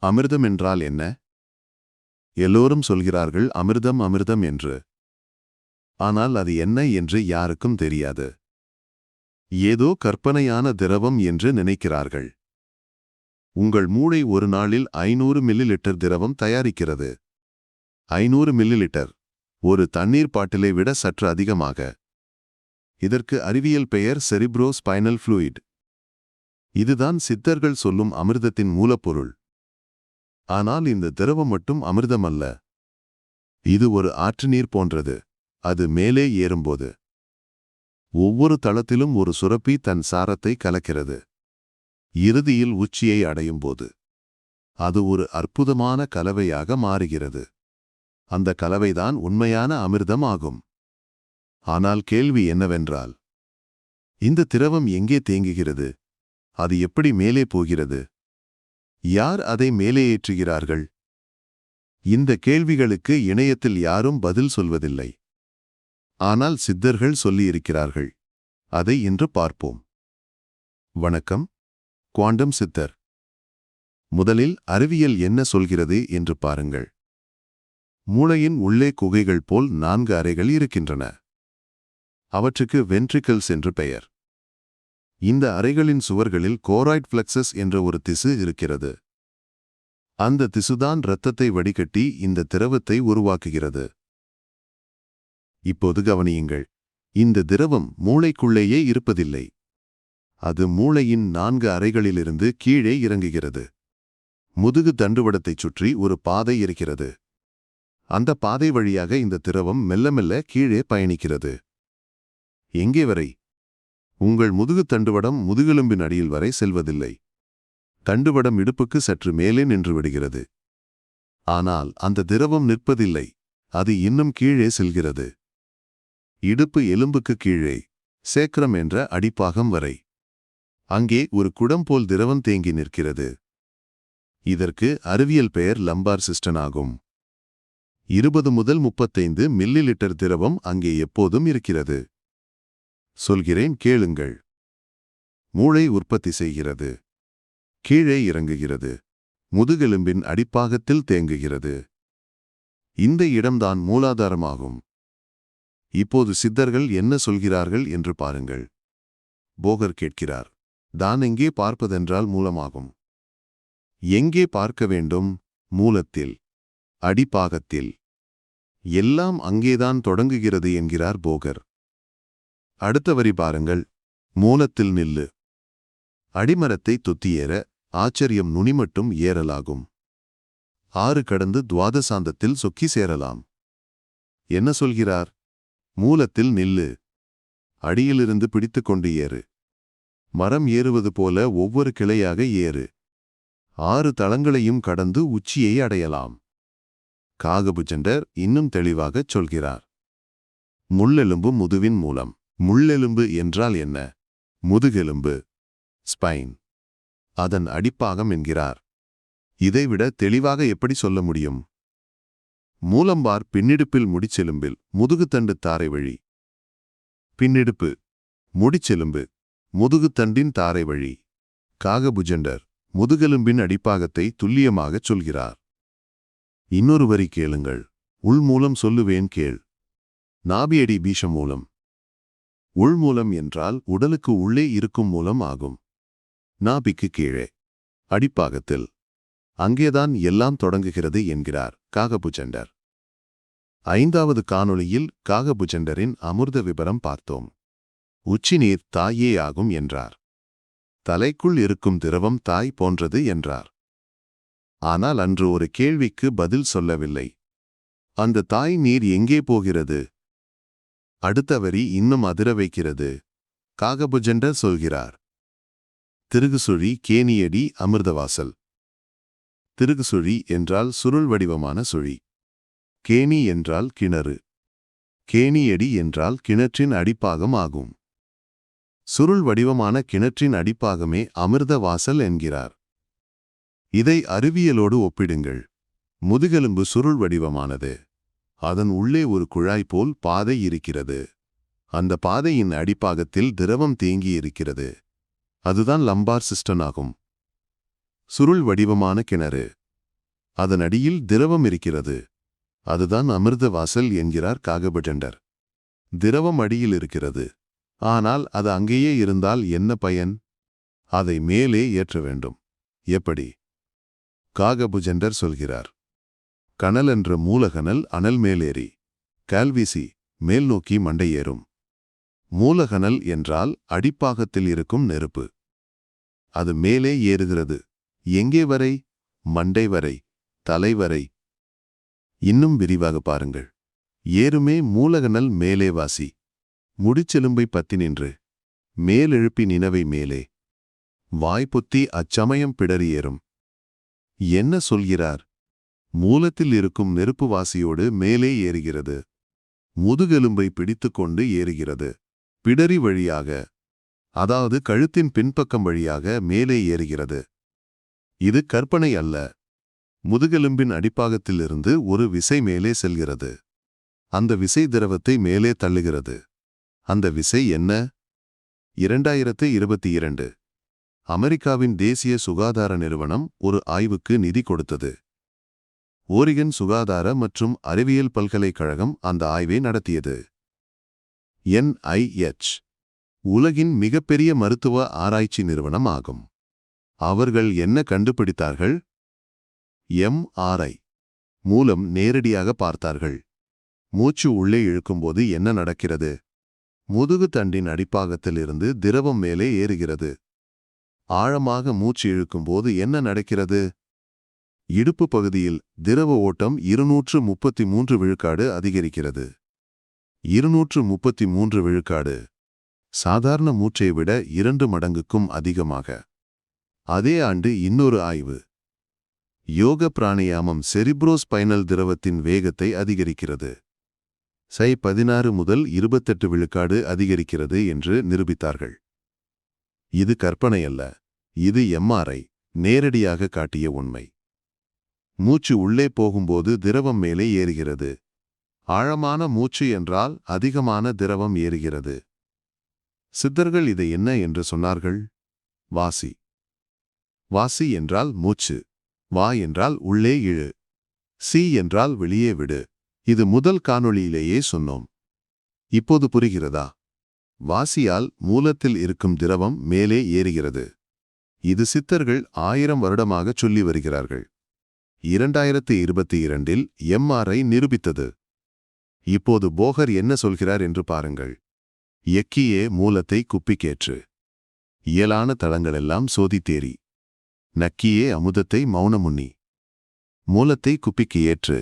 அமிர்தம் என்றால் என்ன? எல்லோரும் சொல்கிறார்கள் அமிர்தம் அமிர்தம் என்று. ஆனால் அது என்ன என்று யாருக்கும் தெரியாது. ஏதோ கற்பனையான திரவம் என்று நினைக்கிறார்கள். உங்கள் மூளை ஒரு நாளில் 500 மில்லிலிட்டர் திரவம் தயாரிக்கிறது. 500 மில்லிலிட்டர் ஒரு தண்ணீர் பாட்டிலை விட சற்று அதிகமாக. இதற்கு அறிவியல் பெயர் செரிப்ரோ ஸ்பைனல் ஃப்ளூயிட். இதுதான் சித்தர்கள் சொல்லும் அமிர்தத்தின் மூலப்பொருள். ஆனால் இந்த திரவம் மட்டும் அமிர்தமல்ல. இது ஒரு ஆற்று நீர் போன்றது. அது மேலே ஏறும்போது ஒவ்வொரு தளத்திலும் ஒரு சுரப்பி தன் சாரத்தை கலக்கிறது. இறுதியில் உச்சியை அடையும் போது அது ஒரு அற்புதமான கலவையாக மாறுகிறது. அந்த கலவைதான் உண்மையான அமிர்தம் ஆகும். ஆனால் கேள்வி என்னவென்றால், இந்த திரவம் எங்கே தேங்குகிறது? அது எப்படி மேலே போகிறது? யார் அதை மேலே ஏற்றுகிறார்கள்? இந்த கேள்விகளுக்கு இணையத்தில் யாரும் பதில் சொல்வதில்லை. ஆனால் சித்தர்கள் சொல்லியிருக்கிறார்கள். அதை இன்று பார்ப்போம். வணக்கம், குவாண்டம் சித்தர். முதலில் அறிவியல் என்ன சொல்கிறது என்று பாருங்கள். மூளையின் உள்ளே குகைகள் போல் 4 அறைகள் இருக்கின்றன. அவற்றுக்கு வென்ட்ரிக்கிள்ஸ் என்று பெயர். இந்த அறைகளின் சுவர்களில் கோராய்ட் பிளெக்சஸ் என்ற ஒரு திசு இருக்கிறது. அந்த திசுதான் இரத்தத்தை வடிகட்டி இந்த திரவத்தை உருவாக்குகிறது. இப்போது கவனியுங்கள். இந்த திரவம் மூளைக்குள்ளேயே இருப்பதில்லை. அது மூளையின் 4 அறைகளிலிருந்து கீழே இறங்குகிறது. முதுகு தண்டுவடத்தைச் சுற்றி ஒரு பாதை இருக்கிறது. அந்த பாதை வழியாக இந்த திரவம் மெல்ல மெல்ல கீழே பயணிக்கிறது. எங்கே வரை? உங்கள் முதுகு தண்டுவடம் முதுகெலும்பின் அடியில் வரை செல்வதில்லை. தண்டுவடம் இடுப்புக்கு சற்று மேலே நின்று விடுகிறது. ஆனால் அந்த திரவம் நிற்பதில்லை. அது இன்னும் கீழே செல்கிறது. இடுப்பு எலும்புக்கு கீழே சேக்ரம் என்ற அடிப்பாகம் வரை. அங்கே ஒரு குடம் போல் திரவம் தேங்கி நிற்கிறது. இதற்கு அறிவியல் பெயர் லம்பார் சிஸ்டன் ஆகும். 20 முதல் 35 மில்லிலிட்டர் திரவம் அங்கே எப்போதும் இருக்கிறது. சொல்கிறேன், கேளுங்கள். மூளை உற்பத்தி செய்கிறது. கீழே இறங்குகிறது. முதுகெலும்பின் அடிப்பாகத்தில் தேங்குகிறது. இந்த இடம்தான் மூலாதாரமாகும். இப்போது சித்தர்கள் என்ன சொல்கிறார்கள் என்று பாருங்கள். போகர் கேட்கிறார், தான் எங்கே பார்ப்பதென்றால் மூலமாகும். எங்கே பார்க்க வேண்டும்? மூலத்தில், அடிப்பாகத்தில். எல்லாம் அங்கேதான் தொடங்குகிறது என்கிறார் போகர். அடுத்த வரி பாருங்கள். மூலத்தில் நில்லு. அடிமரத்தை தொத்தியேற ஆச்சரியம் நுனி மட்டும் ஏறலாகும். 6 கடந்து துவாதசாந்தத்தில் சொக்கி சேரலாம். என்ன சொல்கிறார்? மூலத்தில் நில்லு. அடியிலிருந்து பிடித்துக்கொண்டு ஏறு. மரம் ஏறுவது போல ஒவ்வொரு கிளையாக ஏறு. 6 தளங்களையும் கடந்து உச்சியை அடையலாம். காகபுஜண்டர் இன்னும் தெளிவாகச் சொல்கிறார். முள்ளெலும்பு முதுவின் மூலம். முள்ளெலும்பு என்றால் என்ன? முதுகெலும்பு, ஸ்பைன். அதன் அடிப்பாகம் என்கிறார். இதைவிட தெளிவாக எப்படி சொல்ல முடியும்? மூலம்பார் பின்னிடுப்பில் முடிச்செலும்பில், முதுகுத்தண்டு தாரை வழி. பின்னிடுப்பு, முடிச்செலும்பு, முதுகுத்தண்டின் தாரை வழி. காகபுஜண்டர் முதுகெலும்பின் அடிப்பாகத்தை துல்லியமாகச் சொல்கிறார். இன்னொரு வரி கேளுங்கள். உள்மூலம் சொல்லுவேன் கேள். நாபியடி பீஷ மூலம். உள்மூலம் என்றால் உடலுக்கு உள்ளே இருக்கும் மூலம் ஆகும். நாபிக்கு கீழே, அடிப்பாகத்தில். அங்கேதான் எல்லாம் தொடங்குகிறது என்கிறார் காகபுஜண்டர். 5வது காணொளியில் காகபுஜண்டரின் அமிர்த விபரம் பார்த்தோம். உச்சிநீர் தாயே ஆகும் என்றார். தலைக்குள் இருக்கும் திரவம் தாய் போன்றது என்றார். ஆனால் அன்று ஒரு கேள்விக்கு பதில் சொல்லவில்லை. அந்த தாய் நீர் எங்கே போகிறது? அடுத்த வரி இன்னும் அதிர வைக்கிறது. காகபுஜண்டர் சொல்கிறார். திருகுசுழி கேணியடி அமிர்தவாசல். திருகுசுழி என்றால் சுருள் வடிவமான சுழி. கேணி என்றால் கிணறு. கேணியடி என்றால் கிணற்றின் அடிப்பாகம் ஆகும். சுருள் வடிவமான கிணற்றின் அடிப்பாகமே அமிர்த வாசல் என்கிறார். இதை அறிவியலோடு ஒப்பிடுங்கள். முதுகெலும்பு சுருள் வடிவமானது. அதன் உள்ளே ஒரு குழாய் போல் பாதை இருக்கிறது. அந்த பாதையின் அடிப்பாகத்தில் திரவம் தேங்கி இருக்கிறது. அதுதான் லம்பார் சிஸ்டன் ஆகும். சுருள் வடிவமான கிணறு. அதன் அடியில் திரவம் இருக்கிறது. அதுதான் அமிர்த வாசல் என்கிறார் காகபுஜண்டர். திரவம் அடியில் இருக்கிறது. ஆனால் அது அங்கேயே இருந்தால் என்ன பயன்? அதை மேலே ஏற்ற வேண்டும். எப்படி? காகபுஜண்டர் சொல்கிறார். கனல் என்ற மூலகனல் அனல் மேலேறி கால்வீசி மேல் நோக்கி மண்டையேறும். மூலகனல் என்றால் அடிப்பாகத்தில் இருக்கும் நெருப்பு. அது மேலே ஏறுகிறது. எங்கே வரை? மண்டை வரை, தலை வரை. இன்னும் விரிவாக பாருங்கள். ஏறுமே மூலகனல் மேலே வாசி. முடிச்செலும்பை பத்தி நின்று மேலெழுப்பி நினவை மேலே வாய்ப்புத்தி அச்சமயம் பிடறி ஏறும். என்ன சொல்கிறார்? மூலத்தில் இருக்கும் நெருப்பு வாசியோடு மேலே ஏறுகிறது. முதுகெலும்பை பிடித்துக்கொண்டு ஏறுகிறது. பிடரி வழியாக, அதாவது கழுத்தின் பின்பக்கம் வழியாக மேலே ஏறுகிறது. இது கற்பனை அல்ல. முதுகெலும்பின் அடிப்பாகத்திலிருந்து ஒரு விசை மேலே செல்கிறது. அந்த விசை திரவத்தை மேலே தள்ளுகிறது. அந்த விசை என்ன? 2022 அமெரிக்காவின் தேசிய சுகாதார நிறுவனம் ஒரு ஆய்வுக்கு நிதி கொடுத்தது. ஓரிகன் சுகாதார மற்றும் அறிவியல் பல்கலைக்கழகம் அந்த ஆய்வை நடத்தியது. NIH உலகின் மிகப்பெரிய மருத்துவ ஆராய்ச்சி நிறுவனம் ஆகும். அவர்கள் என்ன கண்டுபிடித்தார்கள்? MRI மூலம் நேரடியாக பார்த்தார்கள். மூச்சு உள்ளே இழுக்கும்போது என்ன நடக்கிறது? முதுகு தண்டின் அடிப்பாகத்திலிருந்து திரவம் மேலே ஏறுகிறது. ஆழமாக மூச்சு இழுக்கும்போது என்ன நடக்கிறது? இடுப்பு பகுதியில் திரவ ஓட்டம் 233 விழுக்காடு அதிகரிக்கிறது. 233 விழுக்காடு. சாதாரண மூச்சை விட 2 மடங்குக்கும் அதிகமாக. அதே ஆண்டு இன்னொரு ஆய்வு. யோக பிராணாயாமம் செரிப்ரோஸ்பைனல் திரவத்தின் வேகத்தை அதிகரிக்கிறது. 16 முதல் 28 விழுக்காடு அதிகரிக்கிறது என்று நிரூபித்தார்கள். இது கற்பனை அல்ல. இது MRI நேரடியாக காட்டிய உண்மை. மூச்சு உள்ளே போகும்போது திரவம் மேலே ஏறுகிறது. ஆழமான மூச்சு என்றால் அதிகமான திரவம் ஏறுகிறது. சித்தர்கள் இதை என்ன என்று சொன்னார்கள்? வாசி. வாசி என்றால் மூச்சு. வா என்றால் உள்ளே இழு. சி என்றால் வெளியே விடு. இது முதல் காணொளியிலேயே சொன்னோம். இப்போது புரிகிறதா? வாசியால் மூலத்தில் இருக்கும் திரவம் மேலே ஏறுகிறது. இது சித்தர்கள் 1000 வருடமாகச் சொல்லி வருகிறார்கள். 2022 MRI நிரூபித்தது. இப்போது போகர் என்ன சொல்கிறார் என்று பாருங்கள். எக்கியே மூலத்தை குப்பிக்கேற்று. இயலான தளங்களெல்லாம் சோதித்தேறி. நக்கியே அமுதத்தை மௌனமுன்னி. மூலத்தை குப்பிக்கு ஏற்று.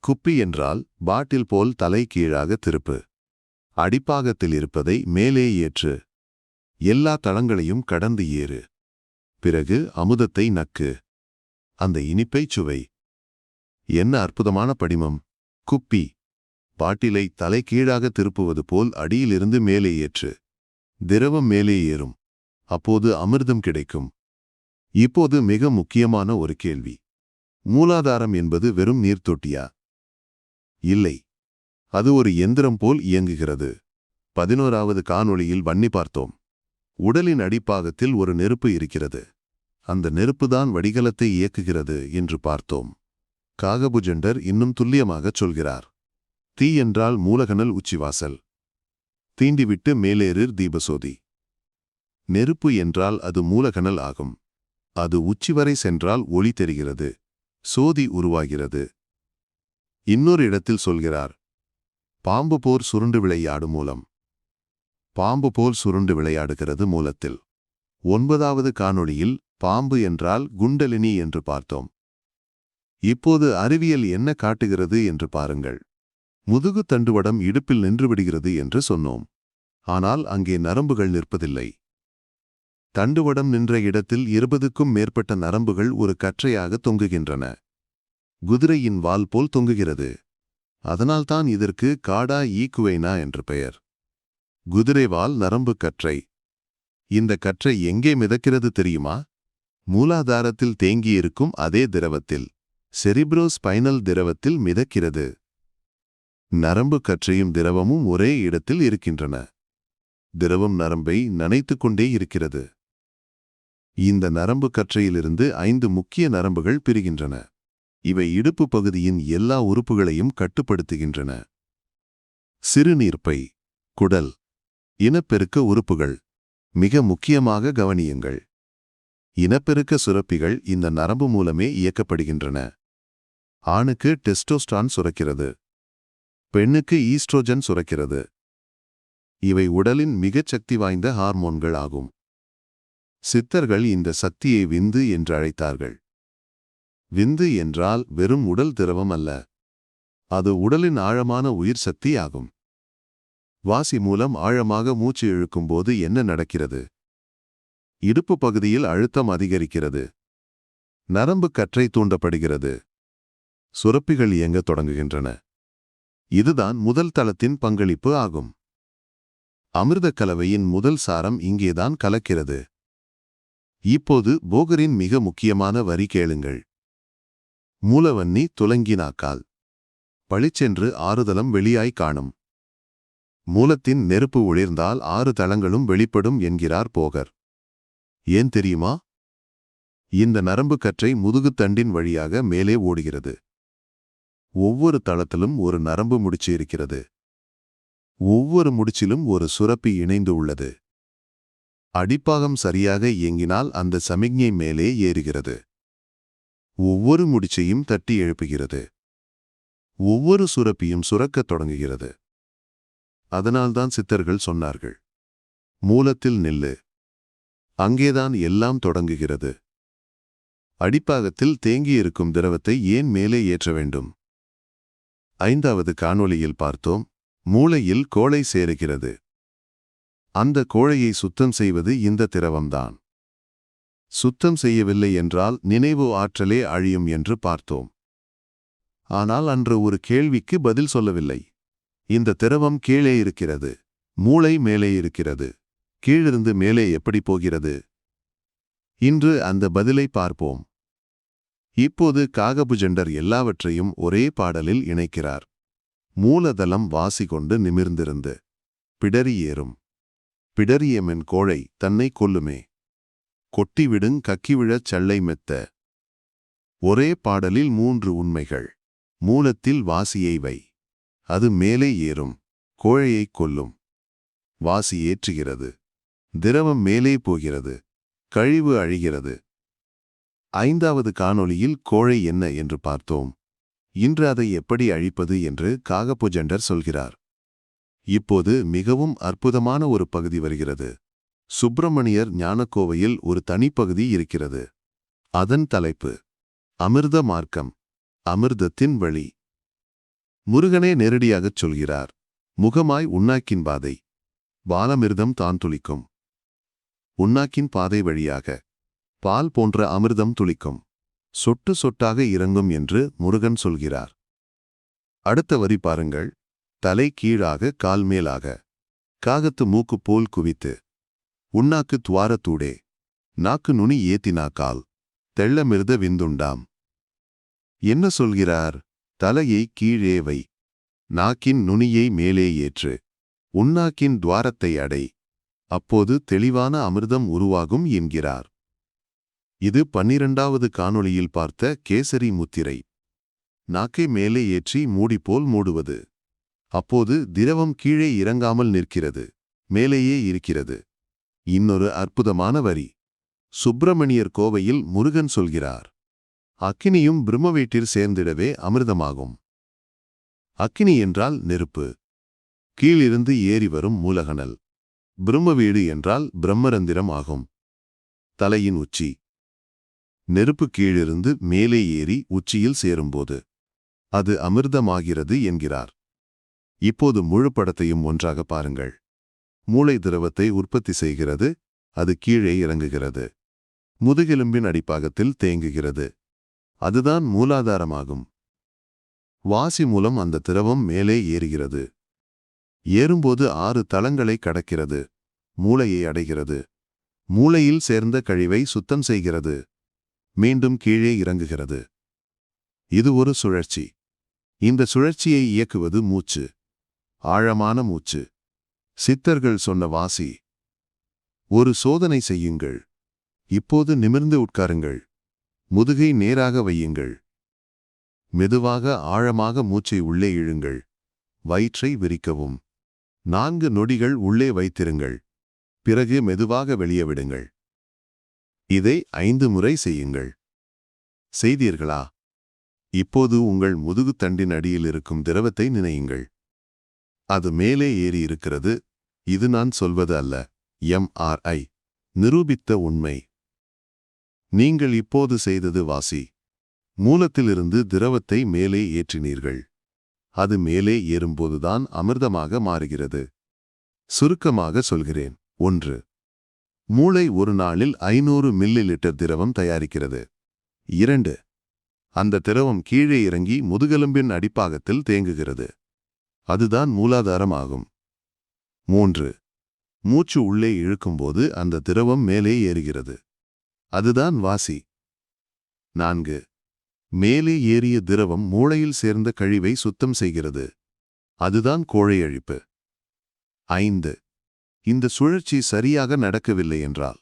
குப்பி என்றால் பாட்டில் போல் தலை கீழாக திருப்பு. அடிப்பாகத்தில் இருப்பதை மேலே ஏற்று. எல்லா தளங்களையும் கடந்து ஏறு. பிறகு அமுதத்தை நக்கு. அந்த இனிப்பைச் சுவை. என்ன அற்புதமான படிமம்! குப்பி. பாட்டிலை தலை கீழாக திருப்புவது போல் அடியிலிருந்து மேலே ஏற்று. திரவம் மேலே ஏறும். அப்போது அமிர்தம் கிடைக்கும். இப்போது மிக முக்கியமான ஒரு கேள்வி. மூலாதாரம் என்பது வெறும் நீர்த்தொட்டியா? இல்லை. அது ஒரு எந்திரம் போல் இயங்குகிறது. 11வது காணொளியில் வன்னி பார்த்தோம். உடலின் அடிப்பாகத்தில் ஒரு நெருப்பு இருக்கிறது. அந்த நெருப்புதான் வடிகலத்தை இயக்குகிறது என்று பார்த்தோம். காகபுஜண்டர் இன்னும் துல்லியமாகச் சொல்கிறார். தீ என்றால் மூலகனல் உச்சிவாசல். தீண்டிவிட்டு மேலேறு தீபசோதி. நெருப்பு என்றால் அது மூலகனல் ஆகும். அது உச்சிவரை சென்றால் ஒளி தெரிகிறது. சோதி உருவாகிறது. இன்னொரு இடத்தில் சொல்கிறார். பாம்பு போர் சுருண்டு விளையாடும் மூலம். பாம்பு போல் சுருண்டு விளையாடுகிறது மூலத்தில். 9வது காணொளியில் பாம்பு என்றால் குண்டலினி என்று பார்த்தோம். இப்போது அறிவியல் என்ன காட்டுகிறது என்று பாருங்கள். முதுகு தண்டுவடம் இடுப்பில் நின்றுவிடுகிறது என்று சொன்னோம். ஆனால் அங்கே நரம்புகள் நிற்பதில்லை. தண்டுவடம் நின்ற இடத்தில் 20க்கும் மேற்பட்ட நரம்புகள் ஒரு கற்றையாக தொங்குகின்றன. குதிரையின் வால் போல் தொங்குகிறது. அதனால்தான் இதற்கு காடா ஈக்குவைனா என்று பெயர். குதிரைவால் நரம்பு கற்றை. இந்த கற்றை எங்கே மிதக்கிறது தெரியுமா? மூலாதாரத்தில் தேங்கியிருக்கும் அதே திரவத்தில், செரிப்ரோஸ்பைனல் திரவத்தில் மிதக்கிறது. நரம்பு கற்றையும் திரவமும் ஒரே இடத்தில் இருக்கின்றன. திரவம் நரம்பை நனைத்துக் கொண்டே இருக்கிறது. இந்த நரம்பு கற்றையிலிருந்து 5 முக்கிய நரம்புகள் பிரிகின்றன. இவை இடுப்பு பகுதியின் எல்லா உறுப்புகளையும் கட்டுப்படுத்துகின்றன. சிறுநீர்ப்பை, குடல், இனப்பெருக்க உறுப்புகள். மிக முக்கியமாக கவனியுங்கள். இனப்பெருக்க சுரப்பிகள் இந்த நரம்பு மூலமே இயக்கப்படுகின்றன. ஆணுக்கு டெஸ்டோஸ்டான் சுரக்கிறது, பெண்ணுக்கு ஈஸ்ட்ரோஜன் சுரக்கிறது. இவை உடலின் மிகச் சக்தி வாய்ந்த ஹார்மோன்கள் ஆகும். சித்தர்கள் இந்த சக்தியை விந்து என்று அழைத்தார்கள். விந்து என்றால் வெறும் உடல் திரவம் அல்ல, அது உடலின் ஆழமான உயிர் சக்தி ஆகும். வாசி மூலம் ஆழமாக மூச்சு இழுக்கும்போது என்ன நடக்கிறது? இடுப்பு பகுதியில் அழுத்தம் அதிகரிக்கிறது, நரம்பு கற்றை தூண்டப்படுகிறது, சுரப்பிகள் இயங்கத் தொடங்குகின்றன. இதுதான் முதல் தளத்தின் பங்களிப்பு ஆகும். அமிர்த கலவையின் முதல் சாரம் இங்கேதான் கலக்கிறது. இப்போது போகரின் மிக முக்கியமான வரி கேளுங்கள். மூலவன்னி துலங்கினாக்கால் பளிச்சென்று ஆறுதலம் வெளியாய் காணும். மூலத்தின் நெருப்பு ஒளிர்ந்தால் 6 தளங்களும் வெளிப்படும் என்கிறார் போகர். ஏன் தெரியுமா? இந்த நரம்பு கற்றை முதுகுத்தண்டின் வழியாக மேலே ஓடுகிறது. ஒவ்வொரு தளத்திலும் ஒரு நரம்பு முடிச்சு இருக்கிறது. ஒவ்வொரு முடிச்சிலும் ஒரு சுரப்பி இணைந்து உள்ளது. அடிப்பாகம் சரியாக இயங்கினால் அந்த சமிக்ஞை மேலே ஏறுகிறது. ஒவ்வொரு முடிச்சையும் தட்டி எழுப்புகிறது. ஒவ்வொரு சுரப்பியும் சுரக்கத் தொடங்குகிறது. அதனால்தான் சித்தர்கள் சொன்னார்கள், மூலத்தில் நில்லு, அங்கேதான் எல்லாம் தொடங்குகிறது. அடிப்பாகத்தில் தேங்கியிருக்கும் திரவத்தை ஏன் மேலே ஏற்ற வேண்டும்? 5வது காணொளியில் பார்த்தோம், மூளையில் கோழை சேருகிறது. அந்த கோழையை சுத்தம் செய்வது இந்த திரவம்தான். சுத்தம் செய்யவில்லை என்றால் நினைவு ஆற்றலே அழியும் என்று பார்த்தோம். ஆனால் அன்று ஒரு கேள்விக்கு பதில் சொல்லவில்லை. இந்த திரவம் கீழே இருக்கிறது, மூளை மேலே இருக்கிறது. கீழிருந்து மேலே எப்படி போகிறது? இன்று அந்த பதிலை பார்ப்போம். இப்போது காகபுஜண்டர் எல்லாவற்றையும் ஒரே பாடலில் இணைக்கிறார். மூலதளம் வாசி கொண்டு நிமிர்ந்திருந்து பிடரி ஏறும். பிடரியமென் கோழை தன்னை கொல்லுமே. கொட்டிவிடுங் கக்கிவிழச் சள்ளை மெத்த. ஒரே பாடலில் 3 உண்மைகள். மூலத்தில் வாசியை வை, அது மேலே ஏறும், கோழையைக் கொல்லும். வாசி ஏற்றுகிறது, திரவம் மேலே போகிறது, கழிவு அழிகிறது. 5வது காணொளியில் கோழை என்ன என்று பார்த்தோம். இன்று அதை எப்படி அழிப்பது என்று காகபுஜண்டர் சொல்கிறார். இப்போது மிகவும் அற்புதமான ஒரு பகுதி வருகிறது. சுப்பிரமணியர் ஞானக்கோவையில் ஒரு தனிப்பகுதி இருக்கிறது. அதன் தலைப்பு அமிர்த மார்க்கம், அமிர்தத்தின் வழி. முருகனே நேரடியாகச் சொல்கிறார், முகமாய் உண்ணாக்கின் பாதை, பாலமிர்தம் தான் துளிக்கும். உண்ணாக்கின் பாதை வழியாக பால் போன்ற அமிர்தம் துளிக்கும், சொட்டு சொட்டாக இறங்கும் என்று முருகன் சொல்கிறார். அடுத்த வரி பாருங்கள். தலை கீழாக கால் மேலாக, காகத்து மூக்கு போல் குவித்து, உண்ணாக்கு துவாரத்தூடே, நாக்கு நுனி ஏத்தினாக்கால், தெள்ளமிர்த விந்துண்டாம். என்ன சொல்கிறார்? தலையை கீழே வை, நாக்கின் நுனியை மேலே ஏற்று, உண்ணாக்கின் துவாரத்தை அடை, அப்போது தெளிவான அமிர்தம் உருவாகும் என்கிறார். இது 12வது காணொளியில் பார்த்த கேசரி முத்திரை. நாக்கை மேலே ஏற்றி மூடிப்போல் மூடுவது. அப்போது திரவம் கீழே இறங்காமல் நிற்கிறது, மேலேயே இருக்கிறது. இன்னொரு அற்புதமான வரி. சுப்பிரமணியர் கோவையில் முருகன் சொல்கிறார், அக்கினியும் பிரம்மவீட்டில் சேர்ந்திடவே அமிர்தமாகும். அக்கினி என்றால் நெருப்பு, கீழிருந்து ஏறி வரும் மூலகனல். பிரம்மவீடு என்றால் பிரம்மரந்திரம் ஆகும். தலையின் உச்சி. நெருப்பு கீழிருந்து மேலே ஏறி உச்சியில் சேரும்போது அது அமிர்தமாகிறது என்கிறார். இப்போது முழு படத்தையும் ஒன்றாக பாருங்கள். மூளை திரவத்தை உற்பத்தி செய்கிறது, அது கீழே இறங்குகிறது, முதுகெலும்பின் அடிப்பாகத்தில் தேங்குகிறது. அதுதான் மூலாதாரமாகும். வாசி மூலம் அந்த திரவம் மேலே ஏறுகிறது. ஏறும்போது 6 தளங்களை கடக்கிறது, மூளையை அடைகிறது. மூளையில் சேர்ந்த கழிவை சுத்தம் செய்கிறது, மீண்டும் கீழே இறங்குகிறது. இது ஒரு சுழற்சி. இந்த சுழற்சியை இயக்குவது மூச்சு, ஆழமான மூச்சு. சித்தர்கள் சொன்ன வாசி. ஒரு சோதனை செய்யுங்கள். இப்போது நிமிர்ந்து உட்காருங்கள், முதுகை நேராக வையுங்கள். மெதுவாக ஆழமாக மூச்சை உள்ளே இழுங்கள். வயிற்றை விரிக்கவும். 4 நொடிகள் உள்ளே வைத்திருங்கள். பிறகு மெதுவாக வெளியே விடுங்கள். இதை 5 முறை செய்யுங்கள். செய்தீர்களா? இப்போது உங்கள் முதுகுத்தண்டின் அடியில் இருக்கும் திரவத்தை நினையுங்கள். அது மேலே ஏறி இருக்கிறது. இது நான் சொல்வது அல்ல. MRI நிரூபித்த உண்மை. நீங்கள் இப்போது செய்தது வாசி. மூலத்திலிருந்து திரவத்தை மேலே ஏற்றினீர்கள். அது மேலே ஏறும்போதுதான் அமிர்தமாக மாறுகிறது. சுருக்கமாக சொல்கிறேன். 1. மூளை ஒரு நாளில் 500 மில்லிலிட்டர் திரவம் தயாரிக்கிறது. 2. அந்த திரவம் கீழே இறங்கி முதுகெலும்பின் அடிப்பாகத்தில் தேங்குகிறது. அதுதான் மூலாதாரம் ஆகும். 3. மூச்சு உள்ளே இழுக்கும்போது அந்த திரவம் மேலே ஏறுகிறது. அதுதான் வாசி. 4. மேலே ஏறிய திரவம் மூளையில் சேர்ந்த கழிவை சுத்தம் செய்கிறது. அதுதான் கோழையழிப்பு. 5. இந்த சுழற்சி சரியாக நடக்கவில்லை என்றால்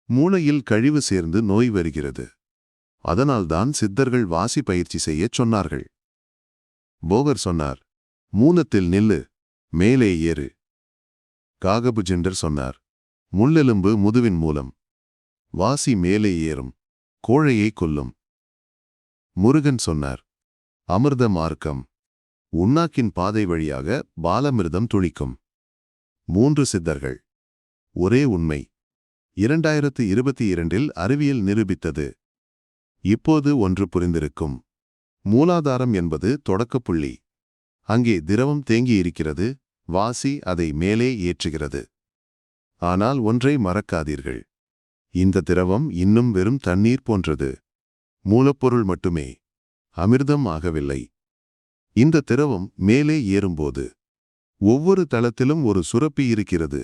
மூளையில் கழிவு சேர்ந்து நோய் வருகிறது. அதனால்தான் சித்தர்கள் வாசி பயிற்சி செய்யச் சொன்னார்கள். போகர் சொன்னார், மூலத்தில் நில்லு, மேலே ஏறு. காகபுஜெண்டர் சொன்னார், முள்ளெலும்பு முதுவின் மூலம். வாசி மேலே ஏறும், கோழையை கொல்லும். முருகன் சொன்னார், அமிர்த மார்க்கம். உண்ணாக்கின் பாதை வழியாக பாலமிர்தம் துளிக்கும். 3 சித்தர்கள். ஒரே உண்மை. 2022 அறிவியல் நிரூபித்தது. இப்போது ஒன்று புரிந்திருக்கும். மூலாதாரம் என்பது தொடக்கப்புள்ளி. அங்கே திரவம் தேங்கியிருக்கிறது. வாசி அதை மேலே ஏற்றுகிறது. ஆனால் ஒன்றை மறக்காதீர்கள். இந்த திரவம் இன்னும் வெறும் தண்ணீர் போன்றது. மூலப்பொருள் மட்டுமே. அமிர்தம் ஆகவில்லை. இந்த திரவம் மேலே ஏறும்போது ஒவ்வொரு தளத்திலும் ஒரு சுரப்பி இருக்கிறது.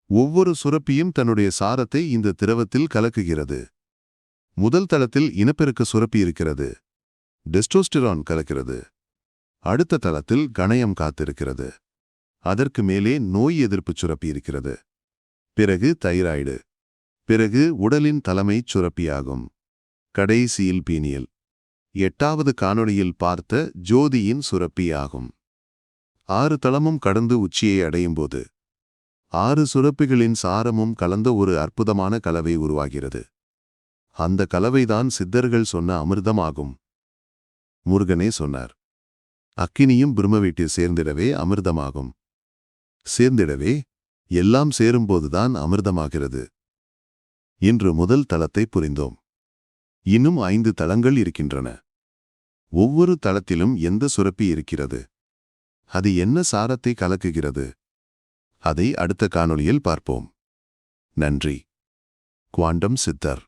ஒவ்வொரு சுரப்பியும் தன்னுடைய சாரத்தை இந்த திரவத்தில் கலக்குகிறது. முதல் தளத்தில் இனப்பெருக்க சுரப்பி இருக்கிறது. டெஸ்டோஸ்டிரான் கலக்கிறது. அடுத்த தளத்தில் கணயம் காத்திருக்கிறது. அதற்கு மேலே நோய் எதிர்ப்பு சுரப்பி இருக்கிறது. பிறகு தைராய்டு. பிறகு உடலின் தலைமைச் சுரப்பியாகும். கடைசியில் பீனியல். 8வது காணொளியில் பார்த்த ஜோதியின் சுரப்பியாகும். 6 தளமும் கடந்து உச்சியை அடையும்போது 6 சுரப்பிகளின் சாரமும் கலந்த ஒரு அற்புதமான கலவை உருவாகிறது. அந்த கலவைதான் சித்தர்கள் சொன்ன அமிர்தமாகும். முருகனே சொன்னார், அக்கினியும் பிரம்மவீட்டில் சேர்ந்திடவே அமிர்தமாகும். சேர்ந்திடவே எல்லாம் சேரும்போதுதான் அமிர்தமாகிறது. இன்று முதல் தளத்தை புரிந்தோம். இன்னும் 5 தளங்கள் இருக்கின்றன. ஒவ்வொரு தளத்திலும் எந்த சுரப்பி இருக்கிறது? அது என்ன சாரத்தை கலக்குகிறது? அதை அடுத்த காணொளியில் பார்ப்போம். நன்றி. குவாண்டம் சித்தர்.